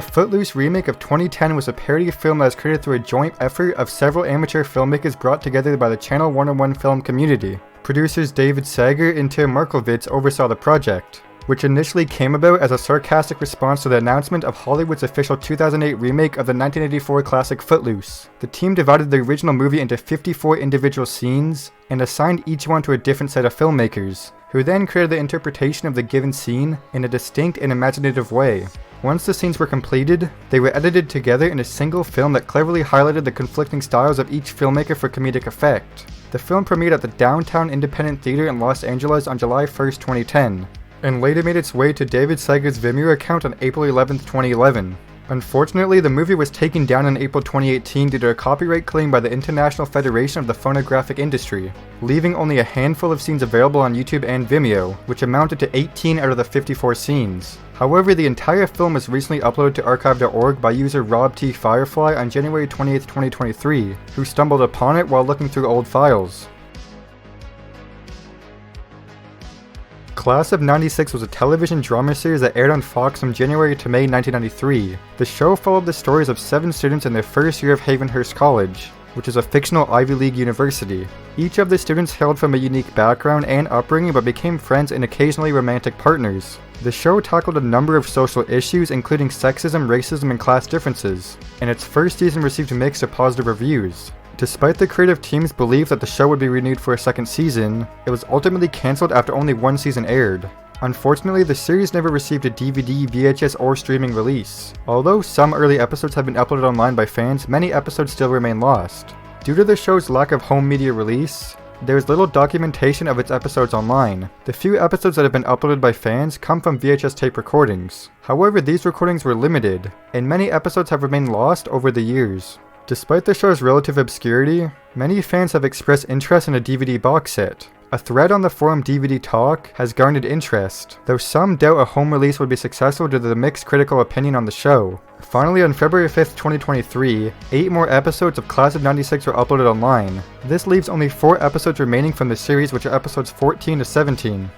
The Footloose Remake of 2010 was a parody film that was created through a joint effort of several amateur filmmakers brought together by the Channel 101 film community. Producers David Sager and Tim Markowitz oversaw the project, which initially came about as a sarcastic response to the announcement of Hollywood's official 2008 remake of the 1984 classic Footloose. The team divided the original movie into 54 individual scenes and assigned each one to a different set of filmmakers, who then created the interpretation of the given scene in a distinct and imaginative way. Once the scenes were completed, they were edited together in a single film that cleverly highlighted the conflicting styles of each filmmaker for comedic effect. The film premiered at the Downtown Independent Theater in Los Angeles on July 1st, 2010, and later made its way to David Sager's Vimeo account on April 11th, 2011. Unfortunately, the movie was taken down in April 2018 due to a copyright claim by the International Federation of the Phonographic Industry, leaving only a handful of scenes available on YouTube and Vimeo, which amounted to 18 out of the 54 scenes. However, the entire film was recently uploaded to archive.org by user Rob T. Firefly on January 28, 2023, who stumbled upon it while looking through old files. Class of '96 was a television drama series that aired on Fox from January to May 1993. The show followed the stories of 7 students in their first year of Havenhurst College, which is a fictional Ivy League university. Each of the students hailed from a unique background and upbringing but became friends and occasionally romantic partners. The show tackled a number of social issues including sexism, racism, and class differences, and its first season received mixed to positive reviews. Despite the creative team's belief that the show would be renewed for a second season, it was ultimately cancelled after only 1 season aired. Unfortunately, the series never received a DVD, VHS, or streaming release. Although some early episodes have been uploaded online by fans, many episodes still remain lost. Due to the show's lack of home media release, there is little documentation of its episodes online. The few episodes that have been uploaded by fans come from VHS tape recordings. However, these recordings were limited, and many episodes have remained lost over the years. Despite the show's relative obscurity, many fans have expressed interest in a DVD box set. A thread on the forum DVD Talk has garnered interest, though some doubt a home release would be successful due to the mixed critical opinion on the show. Finally, on February 5th, 2023, 8 more episodes of Class of '96 were uploaded online. This leaves only 4 episodes remaining from the series, which are episodes 14 to 17.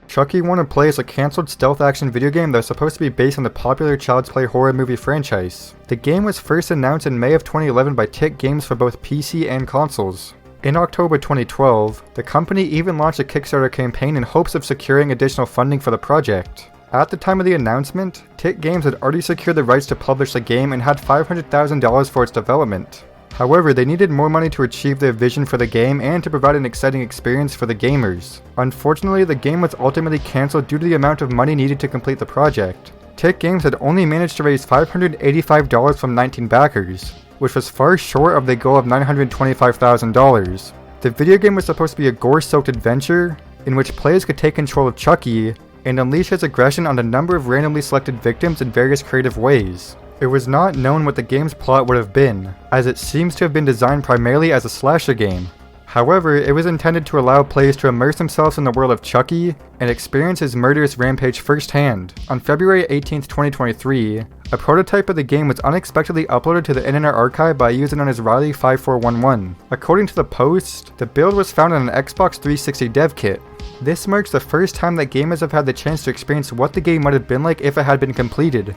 Chucky Wanna Play is a cancelled stealth action video game that was supposed to be based on the popular Child's Play horror movie franchise. The game was first announced in May of 2011 by Tick Games for both PC and consoles. In October 2012, the company even launched a Kickstarter campaign in hopes of securing additional funding for the project. At the time of the announcement, Tick Games had already secured the rights to publish the game and had $500,000 for its development. However, they needed more money to achieve their vision for the game and to provide an exciting experience for the gamers. Unfortunately, the game was ultimately cancelled due to the amount of money needed to complete the project. Tick Games had only managed to raise $585 from 19 backers, which was far short of their goal of $925,000. The video game was supposed to be a gore-soaked adventure in which players could take control of Chucky and unleash his aggression on a number of randomly selected victims in various creative ways. It was not known what the game's plot would have been, as it seems to have been designed primarily as a slasher game. However, it was intended to allow players to immerse themselves in the world of Chucky and experience his murderous rampage firsthand. On February 18, 2023, a prototype of the game was unexpectedly uploaded to the Internet Archive by a user known as Riley5411. According to the post, the build was found on an Xbox 360 dev kit. This marks the first time that gamers have had the chance to experience what the game might have been like if it had been completed.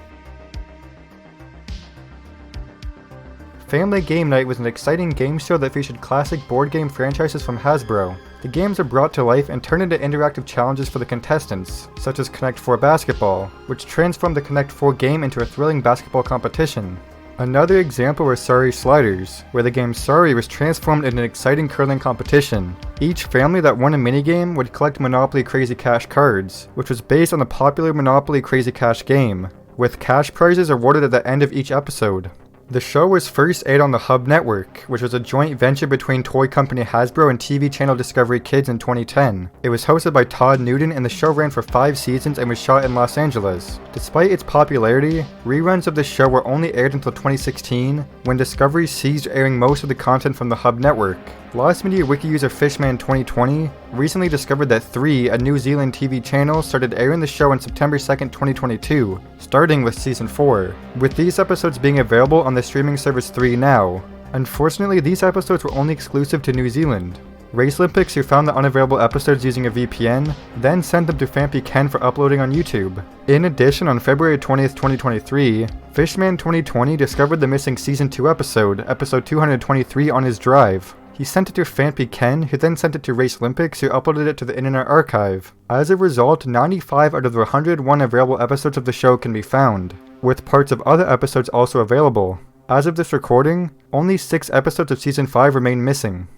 Family Game Night was an exciting game show that featured classic board game franchises from Hasbro. The games are brought to life and turned into interactive challenges for the contestants, such as Connect 4 Basketball, which transformed the Connect 4 game into a thrilling basketball competition. Another example was Sorry Sliders, where the game Sorry was transformed into an exciting curling competition. Each family that won a minigame would collect Monopoly Crazy Cash cards, which was based on the popular Monopoly Crazy Cash game, with cash prizes awarded at the end of each episode. The show was first aired on the Hub Network, which was a joint venture between toy company Hasbro and TV channel Discovery Kids in 2010. It was hosted by Todd Newton and the show ran for 5 seasons and was shot in Los Angeles. Despite its popularity, reruns of the show were only aired until 2016, when Discovery ceased airing most of the content from the Hub Network. Lost Media Wiki user Fishman2020 recently discovered that 3, a New Zealand TV channel, started airing the show on September 2nd, 2022, starting with Season 4, with these episodes being available on the streaming service 3 now. Unfortunately, these episodes were only exclusive to New Zealand. Racelympics, who found the unavailable episodes using a VPN, then sent them to Fampy Ken for uploading on YouTube. In addition, on February 20th, 2023, Fishman2020 discovered the missing Season 2 episode, episode 223, on his drive. He sent it to Fampy Ken, who then sent it to Racelympics, who uploaded it to the Internet Archive. As a result, 95 out of the 101 available episodes of the show can be found, with parts of other episodes also available. As of this recording, only 6 episodes of Season 5 remain missing.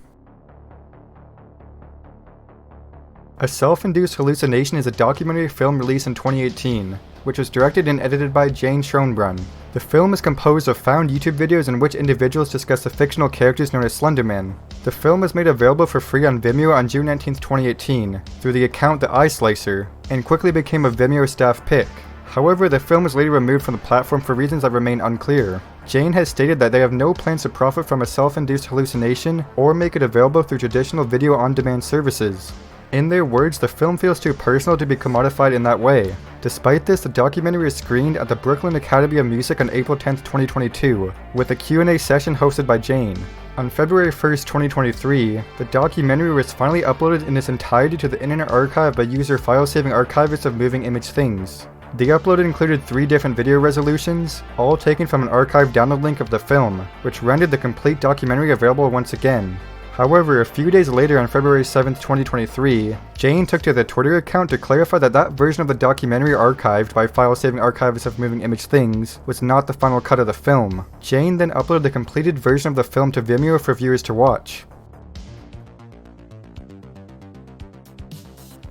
A Self-Induced Hallucination is a documentary film released in 2018, which was directed and edited by Jane Schonbrun. The film is composed of found YouTube videos in which individuals discuss the fictional characters known as Slenderman. The film was made available for free on Vimeo on June 19, 2018, through the account The Eye Slicer, and quickly became a Vimeo staff pick. However, the film was later removed from the platform for reasons that remain unclear. Jane has stated that they have no plans to profit from a self-induced hallucination or make it available through traditional video on-demand services. In their words, the film feels too personal to be commodified in that way. Despite this, the documentary was screened at the Brooklyn Academy of Music on April 10, 2022, with a Q&A session hosted by Jane. On February 1, 2023, the documentary was finally uploaded in its entirety to the Internet Archive by user file-saving archivists of Moving Image Things. The upload included 3 different video resolutions, all taken from an archive download link of the film, which rendered the complete documentary available once again. However, a few days later on February 7, 2023, Jane took to their Twitter account to clarify that that version of the documentary archived by file-saving archivists of Moving Image Things was not the final cut of the film. Jane then uploaded the completed version of the film to Vimeo for viewers to watch.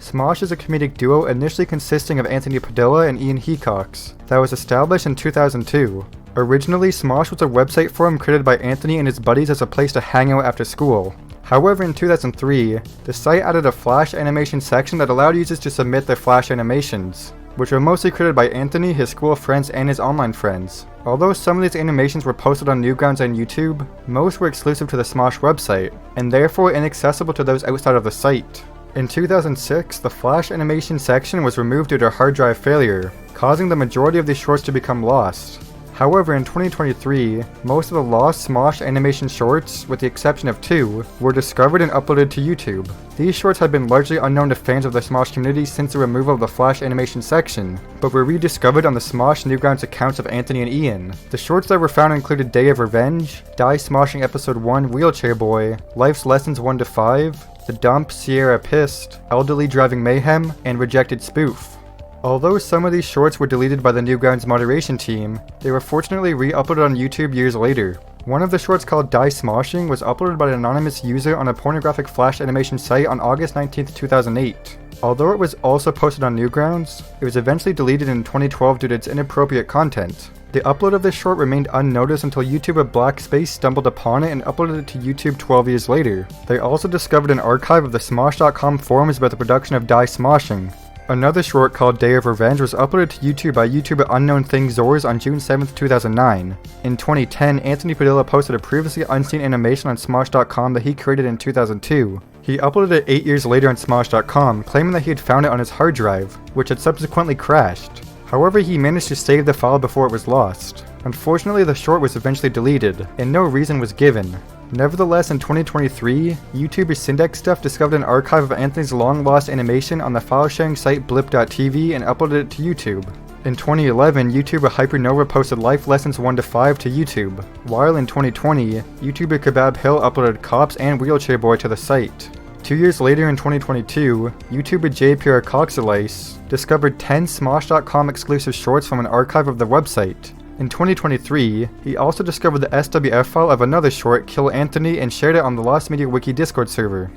Smosh is a comedic duo initially consisting of Anthony Padilla and Ian Hecox that was established in 2002. Originally, Smosh was a website forum created by Anthony and his buddies as a place to hang out after school. However, in 2003, the site added a Flash animation section that allowed users to submit their Flash animations, which were mostly created by Anthony, his school friends, and his online friends. Although some of these animations were posted on Newgrounds and YouTube, most were exclusive to the Smosh website, and therefore inaccessible to those outside of the site. In 2006, the Flash animation section was removed due to a hard drive failure, causing the majority of these shorts to become lost. However, in 2023, most of the lost Smosh animation shorts, with the exception of 2, were discovered and uploaded to YouTube. These shorts had been largely unknown to fans of the Smosh community since the removal of the Flash animation section, but were rediscovered on the Smosh Newgrounds accounts of Anthony and Ian. The shorts that were found included Day of Revenge, Die Smoshing Episode 1 Wheelchair Boy, Life's Lessons 1-5, The Dump, Sierra Pissed, Elderly Driving Mayhem, and Rejected Spoof. Although some of these shorts were deleted by the Newgrounds moderation team, they were fortunately re-uploaded on YouTube years later. One of the shorts, called Die Smoshing, was uploaded by an anonymous user on a pornographic Flash animation site on August 19, 2008. Although it was also posted on Newgrounds, it was eventually deleted in 2012 due to its inappropriate content. The upload of this short remained unnoticed until YouTuber Blackspace stumbled upon it and uploaded it to YouTube 12 years later. They also discovered an archive of the Smosh.com forums about the production of Die Smoshing. Another short called Day of Revenge was uploaded to YouTube by YouTuber Unknown Things Zors on June 7, 2009. In 2010, Anthony Padilla posted a previously unseen animation on Smosh.com that he created in 2002. He uploaded it 8 years later on Smosh.com, claiming that he had found it on his hard drive, which had subsequently crashed. However, he managed to save the file before it was lost. Unfortunately, the short was eventually deleted, and no reason was given. Nevertheless, in 2023, YouTuber SyndexStuff discovered an archive of Anthony's long-lost animation on the file-sharing site blip.tv and uploaded it to YouTube. In 2011, YouTuber Hypernova posted Life Lessons 1-5 to YouTube, while in 2020, YouTuber Kebab Hill uploaded Cops and Wheelchair Boy to the site. 2 years later in 2022, YouTuber JPR Coxelice discovered 10 Smosh.com exclusive shorts from an archive of the website. In 2023, he also discovered the SWF file of another short, Kill Anthony, and shared it on the Lost Media Wiki Discord server.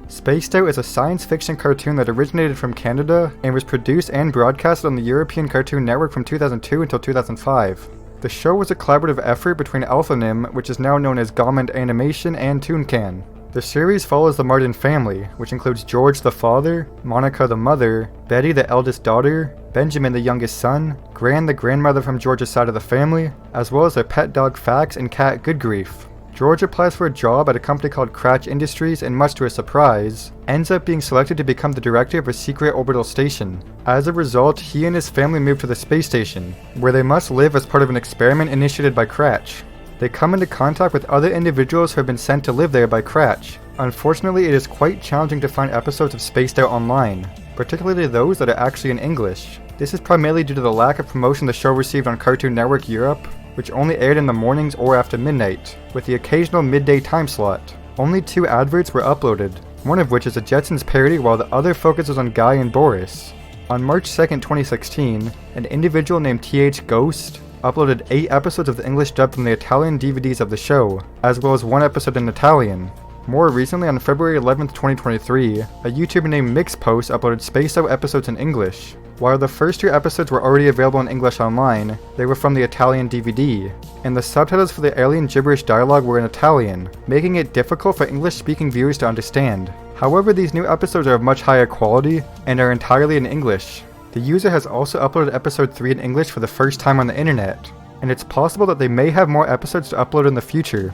Spaced Out is a science fiction cartoon that originated from Canada and was produced and broadcast on the European Cartoon Network from 2002 until 2005. The show was a collaborative effort between Alphanim, which is now known as Gomand Animation, and Tooncan. The series follows the Martin family, which includes George the father, Monica the mother, Betty the eldest daughter, Benjamin the youngest son, Gran the grandmother from George's side of the family, as well as their pet dog Fax and cat Good Grief. George applies for a job at a company called Cratch Industries and, much to his surprise, ends up being selected to become the director of a secret orbital station. As a result, he and his family move to the space station, where they must live as part of an experiment initiated by Cratch. They come into contact with other individuals who have been sent to live there by Cratch. Unfortunately, it is quite challenging to find episodes of Spaced Out online, particularly those that are actually in English. This is primarily due to the lack of promotion the show received on Cartoon Network Europe, which only aired in the mornings or after midnight, with the occasional midday time slot. Only 2 adverts were uploaded, one of which is a Jetsons parody while the other focuses on Guy and Boris. On March 2nd, 2016, an individual named TH Ghost uploaded 8 episodes of the English dub from the Italian DVDs of the show, as well as 1 episode in Italian. More recently, on February 11th, 2023, a YouTuber named Mixpost uploaded Spaced Out episodes in English. While the first 2 episodes were already available in English online, they were from the Italian DVD, and the subtitles for the alien gibberish dialogue were in Italian, making it difficult for English-speaking viewers to understand. However, these new episodes are of much higher quality, and are entirely in English. The user has also uploaded episode 3 in English for the first time on the internet, and it's possible that they may have more episodes to upload in the future.